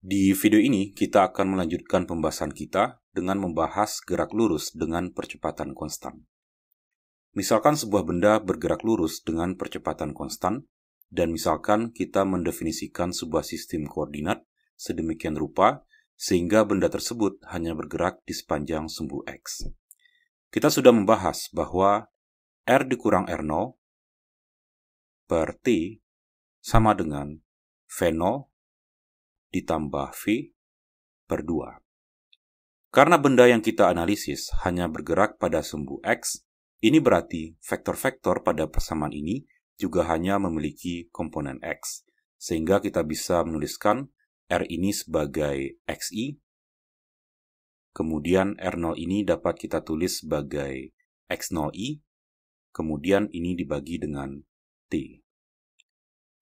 Di video ini, kita akan melanjutkan pembahasan kita dengan membahas gerak lurus dengan percepatan konstan. Misalkan sebuah benda bergerak lurus dengan percepatan konstan, dan misalkan kita mendefinisikan sebuah sistem koordinat sedemikian rupa sehingga benda tersebut hanya bergerak di sepanjang sumbu X. Kita sudah membahas bahwa R dikurang R0 per T sama dengan V0 ditambah V per 2. Karena benda yang kita analisis hanya bergerak pada sumbu X, ini berarti vektor-vektor pada persamaan ini juga hanya memiliki komponen X, sehingga kita bisa menuliskan R ini sebagai XI, kemudian R0 ini dapat kita tulis sebagai X0I, kemudian ini dibagi dengan T.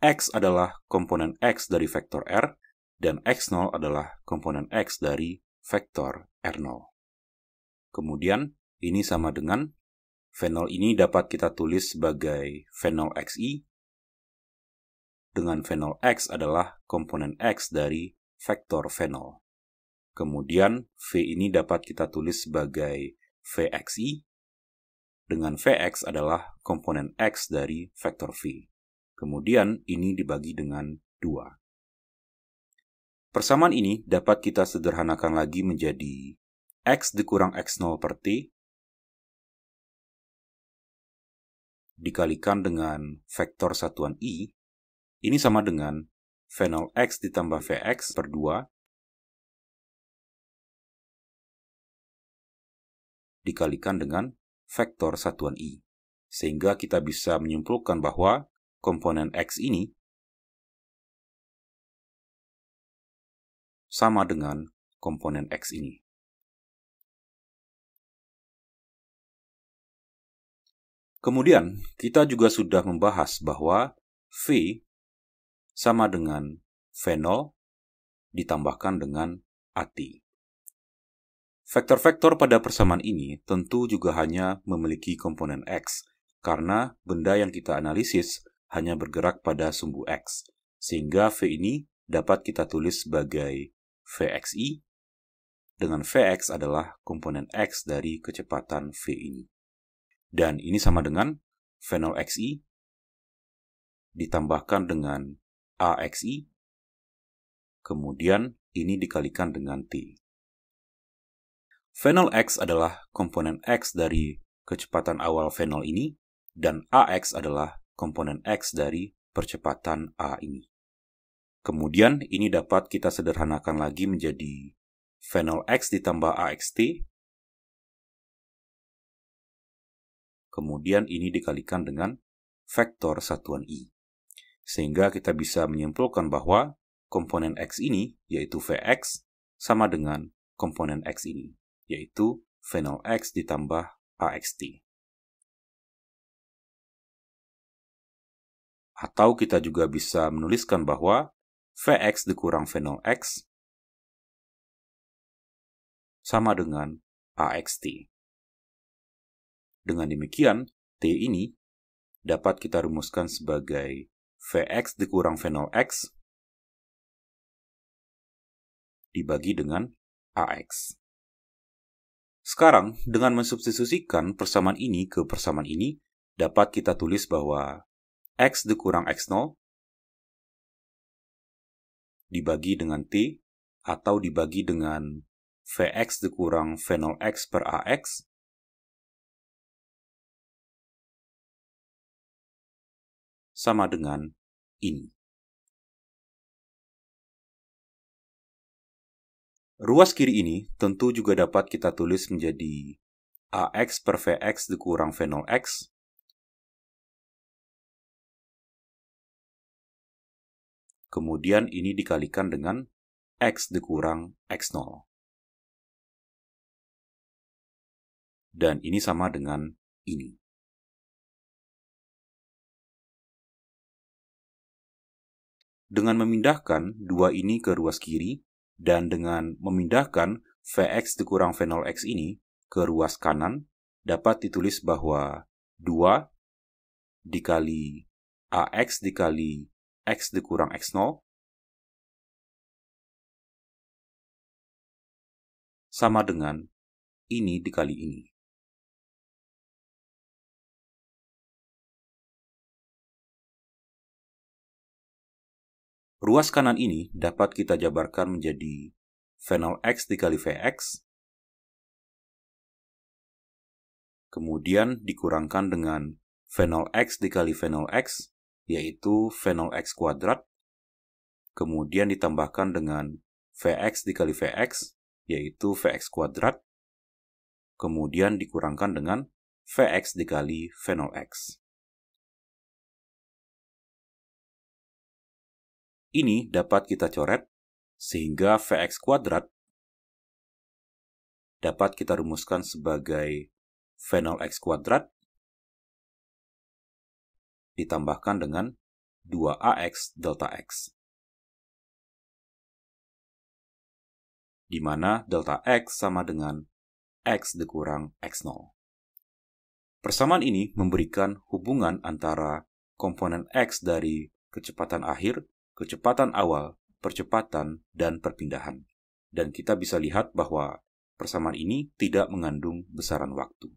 X adalah komponen X dari vektor R, dan X0 adalah komponen X dari vektor R0. Kemudian, ini sama dengan V0 ini dapat kita tulis sebagai V0XI, dengan V0X adalah komponen X dari vektor V0. Kemudian, V ini dapat kita tulis sebagai VXI, dengan Vx adalah komponen X dari vektor V. Kemudian, ini dibagi dengan 2. Persamaan ini dapat kita sederhanakan lagi menjadi X dikurang X0 per T dikalikan dengan vektor satuan I, ini sama dengan V0X ditambah Vx per 2 dikalikan dengan vektor satuan I. Sehingga kita bisa menyimpulkan bahwa komponen X ini sama dengan komponen X ini. Kemudian, kita juga sudah membahas bahwa V sama dengan V0 ditambahkan dengan AT. Vektor-vektor pada persamaan ini tentu juga hanya memiliki komponen X, karena benda yang kita analisis hanya bergerak pada sumbu X, sehingga V ini dapat kita tulis sebagai Vxi, dengan Vx adalah komponen X dari kecepatan V ini. Dan ini sama dengan V0xi ditambahkan dengan AXI, kemudian ini dikalikan dengan T. V0x adalah komponen X dari kecepatan awal V0 ini, dan AX adalah komponen X dari percepatan A ini. Kemudian ini dapat kita sederhanakan lagi menjadi V0x ditambah AXT, kemudian ini dikalikan dengan vektor satuan I. Sehingga kita bisa menyimpulkan bahwa komponen X ini, yaitu Vx, sama dengan komponen X ini, yaitu V0x ditambah AXT. Atau kita juga bisa menuliskan bahwa Vx dikurang V0x sama dengan AXT. Dengan demikian, T ini dapat kita rumuskan sebagai Vx dikurang V0x dibagi dengan AX. Sekarang, dengan mensubstitusikan persamaan ini ke persamaan ini, dapat kita tulis bahwa X dikurang X0 dibagi dengan T, atau dibagi dengan Vx dikurang V0x per AX, sama dengan ini. Ruas kiri ini tentu juga dapat kita tulis menjadi AX per Vx dikurang V0x kemudian ini dikalikan dengan X dikurang X0. Dan ini sama dengan ini. Dengan memindahkan dua ini ke ruas kiri, dan dengan memindahkan Vx dikurang V0x ini ke ruas kanan, dapat ditulis bahwa 2 dikali AX dikali X dikurang X0 sama dengan ini dikali ini. Ruas kanan ini dapat kita jabarkan menjadi V0x dikali Vx, kemudian dikurangkan dengan V0x dikali V0x, yaitu V0x kuadrat, kemudian ditambahkan dengan Vx dikali Vx, yaitu Vx kuadrat, kemudian dikurangkan dengan Vx dikali V0x. Ini dapat kita coret, sehingga Vx kuadrat dapat kita rumuskan sebagai V0x kuadrat ditambahkan dengan 2ax delta x, di mana delta x sama dengan x dikurang x0. Persamaan ini memberikan hubungan antara komponen x dari kecepatan akhir, kecepatan awal, percepatan, dan perpindahan. Dan kita bisa lihat bahwa persamaan ini tidak mengandung besaran waktu.